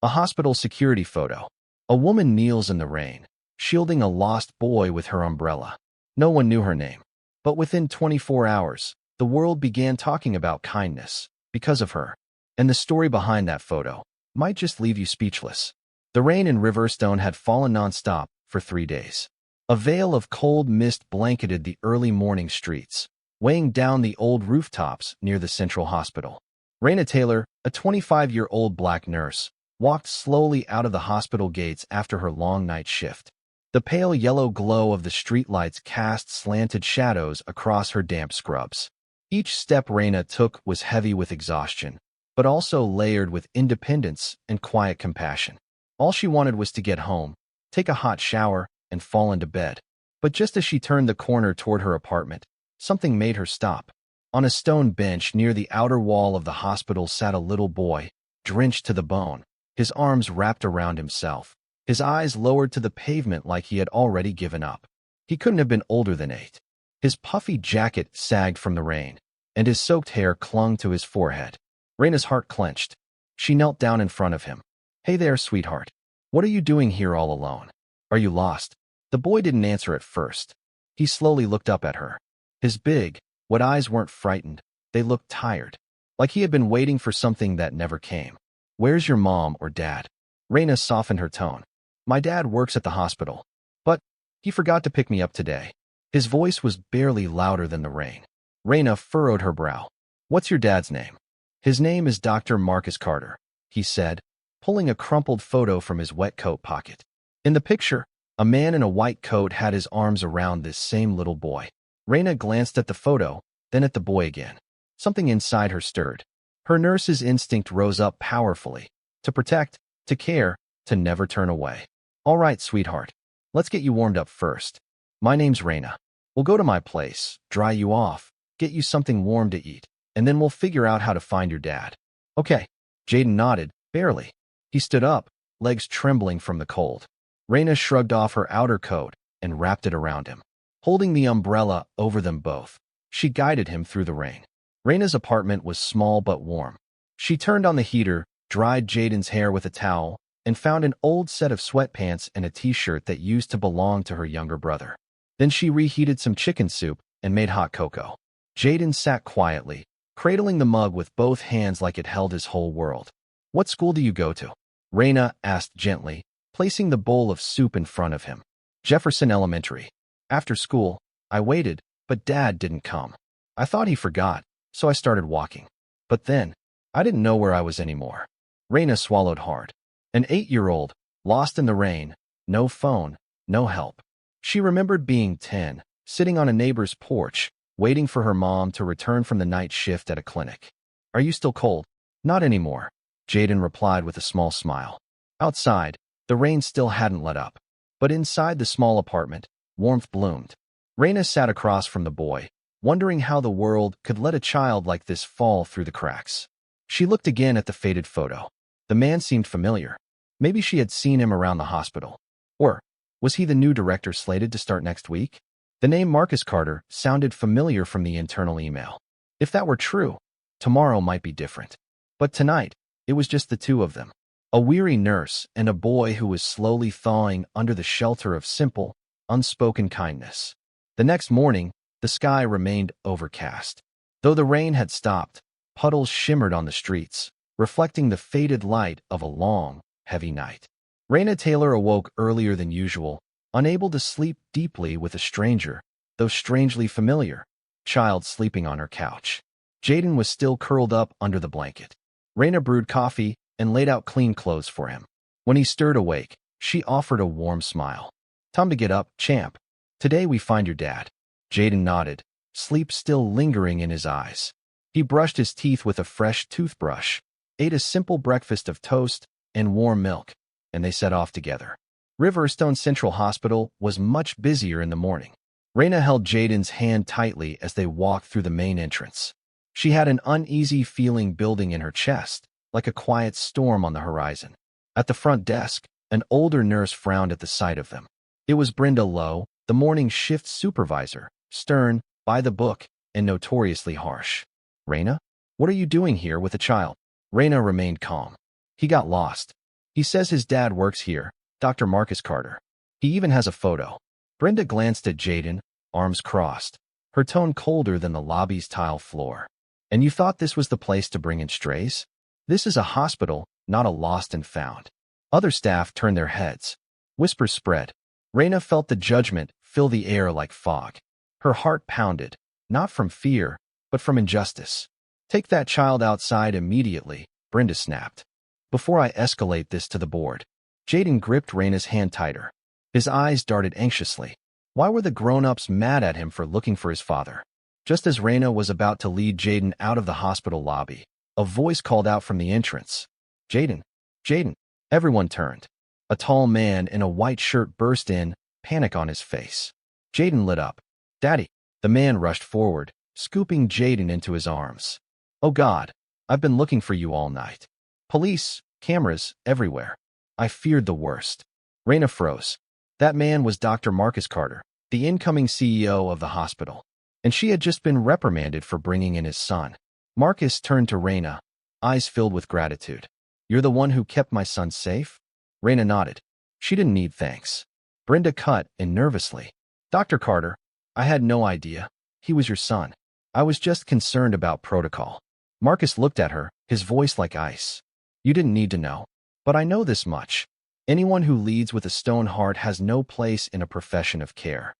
A hospital security photo. A woman kneels in the rain, shielding a lost boy with her umbrella. No one knew her name. But within 24 hours, the world began talking about kindness because of her. And the story behind that photo might just leave you speechless. The rain in Riverstone had fallen nonstop for 3 days. A veil of cold mist blanketed the early morning streets, weighing down the old rooftops near the Central Hospital. Raina Taylor, a 25-year-old black nurse, walked slowly out of the hospital gates after her long night shift. The pale yellow glow of the streetlights cast slanted shadows across her damp scrubs. Each step Raina took was heavy with exhaustion, but also layered with independence and quiet compassion. All she wanted was to get home, take a hot shower, and fall into bed. But just as she turned the corner toward her apartment, something made her stop. On a stone bench near the outer wall of the hospital sat a little boy, drenched to the bone, his arms wrapped around himself, his eyes lowered to the pavement like he had already given up. He couldn't have been older than 8. His puffy jacket sagged from the rain, and his soaked hair clung to his forehead. Raina's heart clenched. She knelt down in front of him. "Hey there, sweetheart. What are you doing here all alone? Are you lost?" The boy didn't answer at first. He slowly looked up at her. His big, wet eyes weren't frightened. They looked tired, like he had been waiting for something that never came. "Where's your mom or dad?" Raina softened her tone. "My dad works at the hospital, but he forgot to pick me up today." His voice was barely louder than the rain. Raina furrowed her brow. "What's your dad's name?" "His name is Dr. Marcus Carter," he said, pulling a crumpled photo from his wet coat pocket. In the picture, a man in a white coat had his arms around this same little boy. Raina glanced at the photo, then at the boy again. Something inside her stirred. Her nurse's instinct rose up powerfully. To protect, to care, to never turn away. "All right, sweetheart. Let's get you warmed up first. My name's Raina. We'll go to my place, dry you off, get you something warm to eat, and then we'll figure out how to find your dad." "Okay." Jaden nodded, barely. He stood up, legs trembling from the cold. Raina shrugged off her outer coat and wrapped it around him. Holding the umbrella over them both, she guided him through the rain. Raina's apartment was small but warm. She turned on the heater, dried Jaden's hair with a towel, and found an old set of sweatpants and a t-shirt that used to belong to her younger brother. Then she reheated some chicken soup and made hot cocoa. Jaden sat quietly, cradling the mug with both hands like it held his whole world. "What school do you go to?" Raina asked gently, placing the bowl of soup in front of him. "Jefferson Elementary. After school, I waited, but Dad didn't come. I thought he forgot, so I started walking. But then, I didn't know where I was anymore." Raina swallowed hard. An 8-year-old, lost in the rain, no phone, no help. She remembered being 10, sitting on a neighbor's porch, waiting for her mom to return from the night shift at a clinic. "Are you still cold?" "Not anymore," Jaden replied with a small smile. Outside, the rain still hadn't let up. But inside the small apartment, warmth bloomed. Raina sat across from the boy, wondering how the world could let a child like this fall through the cracks. She looked again at the faded photo. The man seemed familiar. Maybe she had seen him around the hospital. Or was he the new director slated to start next week? The name Marcus Carter sounded familiar from the internal email. If that were true, tomorrow might be different. But tonight, it was just the two of them. A weary nurse and a boy who was slowly thawing under the shelter of simple, unspoken kindness. The next morning, the sky remained overcast. Though the rain had stopped, puddles shimmered on the streets, reflecting the faded light of a long, heavy night. Raina Taylor awoke earlier than usual, unable to sleep deeply with a stranger, though strangely familiar, child sleeping on her couch. Jaden was still curled up under the blanket. Raina brewed coffee and laid out clean clothes for him. When he stirred awake, she offered a warm smile. "Time to get up, champ. Today we find your dad." Jaden nodded, sleep still lingering in his eyes. He brushed his teeth with a fresh toothbrush, ate a simple breakfast of toast and warm milk, and they set off together. Riverstone Central Hospital was much busier in the morning. Raina held Jaden's hand tightly as they walked through the main entrance. She had an uneasy feeling building in her chest, like a quiet storm on the horizon. At the front desk, an older nurse frowned at the sight of them. It was Brenda Lowe, the morning shift supervisor, stern, by the book, and notoriously harsh. "Raina, what are you doing here with a child?" Raina remained calm. "He got lost. He says his dad works here, Dr. Marcus Carter. He even has a photo. Brenda glanced at Jaden, arms crossed, her tone colder than the lobby's tile floor. And you thought this was the place to bring in strays? This is a hospital, not a lost and found. Other staff turned their heads. Whispers spread. Raina felt the judgment fill the air like fog. Her heart pounded, not from fear, but from injustice. Take that child outside immediately, Brenda snapped. Before I escalate this to the board. Jaden gripped Raina's hand tighter. His eyes darted anxiously. Why were the grown-ups mad at him for looking for his father? Just as Raina was about to lead Jaden out of the hospital lobby, a voice called out from the entrance. Jaden! Jaden! Everyone turned. A tall man in a white shirt burst in, panic on his face. Jaden lit up. Daddy! The man rushed forward, scooping Jaden into his arms. Oh God, I've been looking for you all night. Police, cameras, everywhere. I feared the worst. Raina froze. That man was Dr. Marcus Carter, the incoming CEO of the hospital, and she had just been reprimanded for bringing in his son. Marcus turned to Raina, eyes filled with gratitude. You're the one who kept my son safe? Raina nodded. She didn't need thanks. Brenda cut in nervously. Dr. Carter, I had no idea. He was your son. I was just concerned about protocol. Marcus looked at her, his voice like ice. You didn't need to know. But I know this much. Anyone who leads with a stone heart has no place in a profession of care.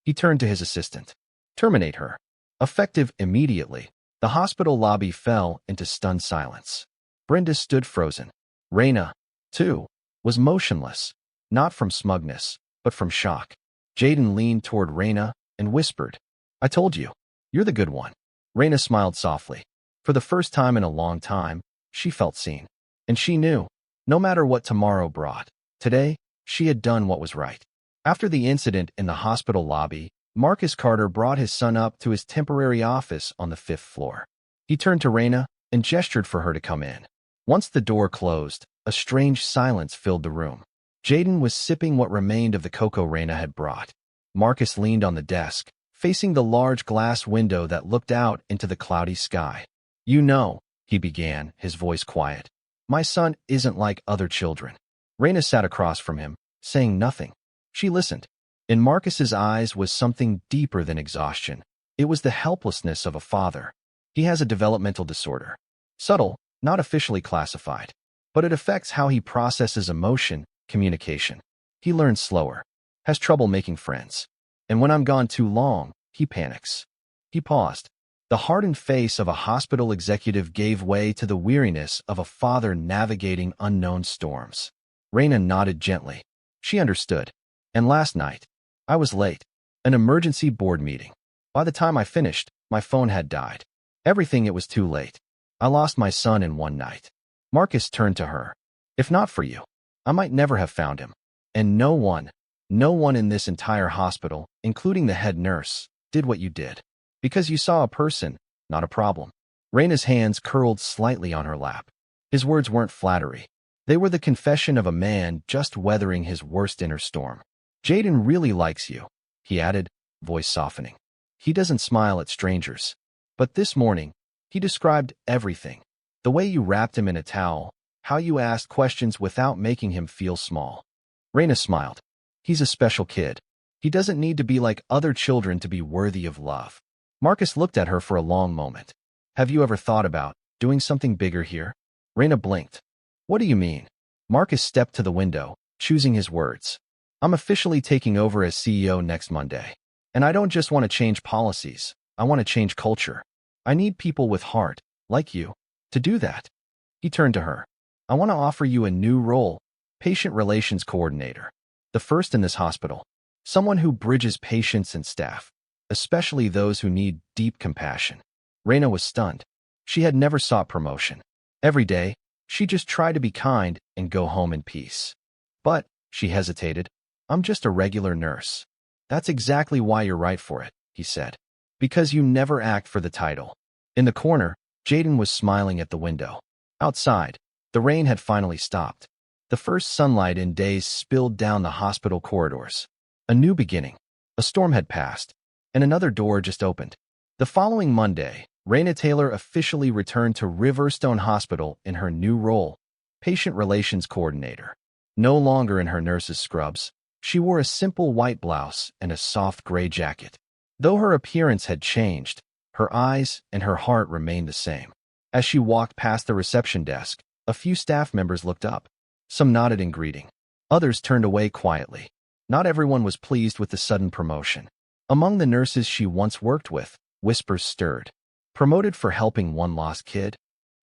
He turned to his assistant. Terminate her. Effective immediately. The hospital lobby fell into stunned silence. Brenda stood frozen. Raina, too, was motionless, not from smugness, but from shock. Jaden leaned toward Raina and whispered, I told you, you're the good one. Raina smiled softly. For the first time in a long time, she felt seen. And she knew, no matter what tomorrow brought, today, she had done what was right. After the incident in the hospital lobby, Marcus Carter brought his son up to his temporary office on the 5th floor. He turned to Raina and gestured for her to come in. Once the door closed, a strange silence filled the room. Jaden was sipping what remained of the cocoa Raina had brought. Marcus leaned on the desk, facing the large glass window that looked out into the cloudy sky. You know, he began, his voice quiet. My son isn't like other children. Raina sat across from him, saying nothing. She listened. In Marcus's eyes was something deeper than exhaustion. It was the helplessness of a father. He has a developmental disorder. Subtle, not officially classified. But it affects how he processes emotion, communication. He learns slower, has trouble making friends. And when I'm gone too long, he panics. He paused. The hardened face of a hospital executive gave way to the weariness of a father navigating unknown storms. Raina nodded gently. She understood. And last night, I was late. An emergency board meeting. By the time I finished, my phone had died. Everything, it was too late. I lost my son in one night. Marcus turned to her. If not for you, I might never have found him. And no one in this entire hospital, including the head nurse, did what you did. Because you saw a person, not a problem. Raina's hands curled slightly on her lap. His words weren't flattery. They were the confession of a man just weathering his worst inner storm. Jaden really likes you, he added, voice softening. He doesn't smile at strangers. But this morning, he described everything. The way you wrapped him in a towel, how you asked questions without making him feel small. Raina smiled. He's a special kid. He doesn't need to be like other children to be worthy of love. Marcus looked at her for a long moment. Have you ever thought about doing something bigger here? Raina blinked. What do you mean? Marcus stepped to the window, choosing his words. I'm officially taking over as CEO next Monday. And I don't just want to change policies. I want to change culture. I need people with heart, like you, to do that. He turned to her. I want to offer you a new role, patient relations coordinator. The first in this hospital. Someone who bridges patients and staff, especially those who need deep compassion. Raina was stunned. She had never sought promotion. Every day, she just tried to be kind and go home in peace. But, she hesitated, I'm just a regular nurse. That's exactly why you're right for it, he said. Because you never act for the title. In the corner, Jaden was smiling at the window. Outside, the rain had finally stopped. The first sunlight in days spilled down the hospital corridors. A new beginning. A storm had passed, and another door just opened. The following Monday, Raina Taylor officially returned to Riverstone Hospital in her new role, patient relations coordinator. No longer in her nurse's scrubs, she wore a simple white blouse and a soft gray jacket. Though her appearance had changed, her eyes and her heart remained the same. As she walked past the reception desk, a few staff members looked up. Some nodded in greeting. Others turned away quietly. Not everyone was pleased with the sudden promotion. Among the nurses she once worked with, whispers stirred. Promoted for helping one lost kid?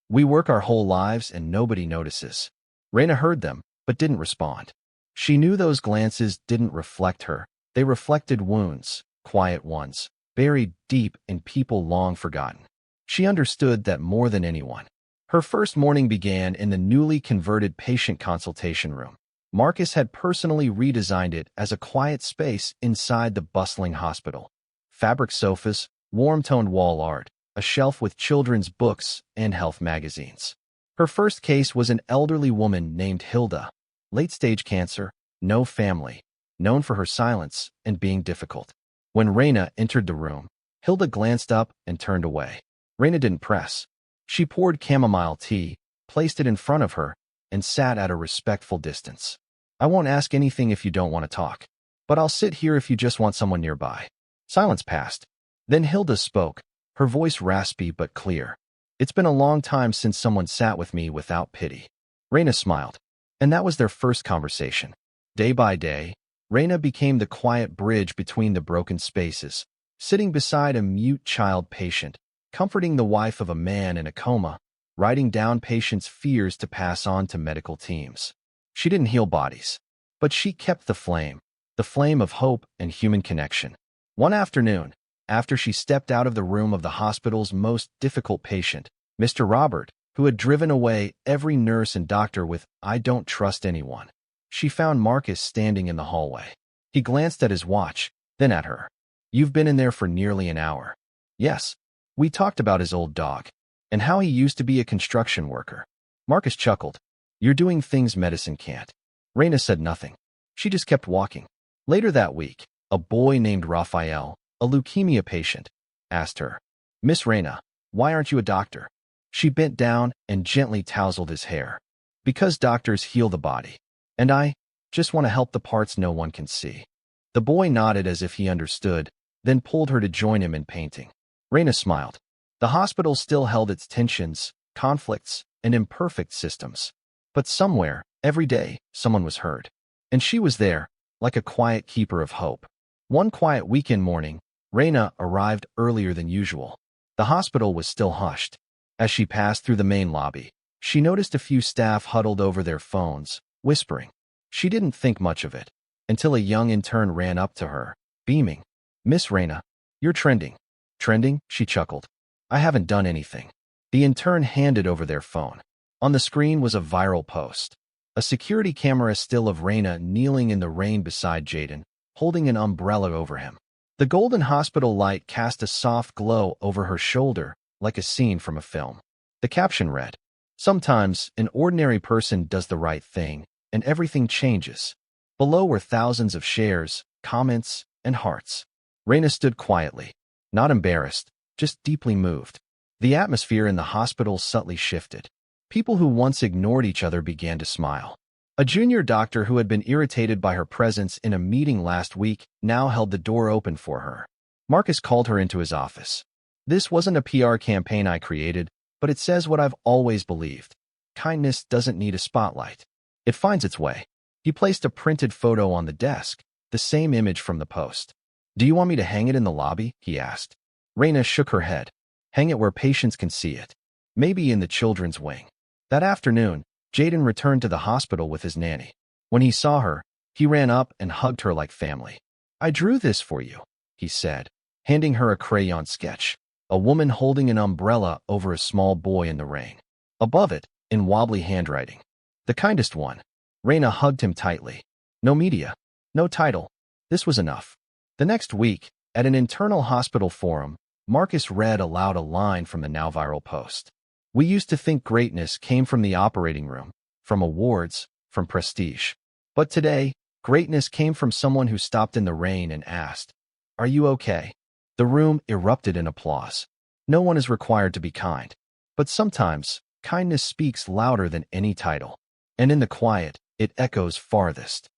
We work our whole lives and nobody notices. Raina heard them, but didn't respond. She knew those glances didn't reflect her. They reflected wounds, quiet ones, buried deep in people long forgotten. She understood that more than anyone. Her first morning began in the newly converted patient consultation room. Marcus had personally redesigned it as a quiet space inside the bustling hospital. Fabric sofas, warm-toned wall art, a shelf with children's books and health magazines. Her first case was an elderly woman named Hilda. Late-stage cancer, no family, known for her silence and being difficult. When Raina entered the room, Hilda glanced up and turned away. Raina didn't press. She poured chamomile tea, placed it in front of her, and sat at a respectful distance. I won't ask anything if you don't want to talk, but I'll sit here if you just want someone nearby. Silence passed. Then Hilda spoke, her voice raspy but clear. It's been a long time since someone sat with me without pity. Raina smiled. And that was their first conversation. Day by day, Raina became the quiet bridge between the broken spaces, sitting beside a mute child patient, comforting the wife of a man in a coma, writing down patients' fears to pass on to medical teams. She didn't heal bodies, but she kept the flame of hope and human connection. One afternoon, after she stepped out of the room of the hospital's most difficult patient, Mr. Robert, who had driven away every nurse and doctor with "I don't trust anyone," she found Marcus standing in the hallway. He glanced at his watch, then at her. "You've been in there for nearly an hour." "Yes." We talked about his old dog, and how he used to be a construction worker. Marcus chuckled. "You're doing things medicine can't." Raina said nothing. She just kept walking. Later that week, a boy named Raphael, a leukemia patient, asked her, "Miss Raina, why aren't you a doctor?" She bent down and gently tousled his hair. "Because doctors heal the body, and I just want to help the parts no one can see." The boy nodded as if he understood, then pulled her to join him in painting. Raina smiled. The hospital still held its tensions, conflicts, and imperfect systems. But somewhere, every day, someone was hurt. And she was there, like a quiet keeper of hope. One quiet weekend morning, Raina arrived earlier than usual. The hospital was still hushed. As she passed through the main lobby, she noticed a few staff huddled over their phones, whispering. She didn't think much of it, until a young intern ran up to her, beaming. "Miss Raina, you're trending." "Trending?" she chuckled. "I haven't done anything." The intern handed over their phone. On the screen was a viral post. A security camera still of Raina kneeling in the rain beside Jaden, holding an umbrella over him. The golden hospital light cast a soft glow over her shoulder, like a scene from a film. The caption read, "Sometimes an ordinary person does the right thing, and everything changes." Below were thousands of shares, comments, and hearts. Raina stood quietly, not embarrassed, just deeply moved. The atmosphere in the hospital subtly shifted. People who once ignored each other began to smile. A junior doctor who had been irritated by her presence in a meeting last week now held the door open for her. Marcus called her into his office. "This wasn't a PR campaign I created, but it says what I've always believed. Kindness doesn't need a spotlight. It finds its way." He placed a printed photo on the desk, the same image from the post. "Do you want me to hang it in the lobby?" he asked. Raina shook her head. "Hang it where patients can see it. Maybe in the children's wing." That afternoon, Jaden returned to the hospital with his nanny. When he saw her, he ran up and hugged her like family. "I drew this for you," he said, handing her a crayon sketch. A woman holding an umbrella over a small boy in the rain. Above it, in wobbly handwriting, "The kindest one." Raina hugged him tightly. No media, no title. This was enough. The next week, at an internal hospital forum, Marcus read aloud a line from the now viral post. "We used to think greatness came from the operating room, from awards, from prestige. But today, greatness came from someone who stopped in the rain and asked, 'Are you okay?'" The room erupted in applause. No one is required to be kind. But sometimes, kindness speaks louder than any title. and in the quiet, it echoes farthest.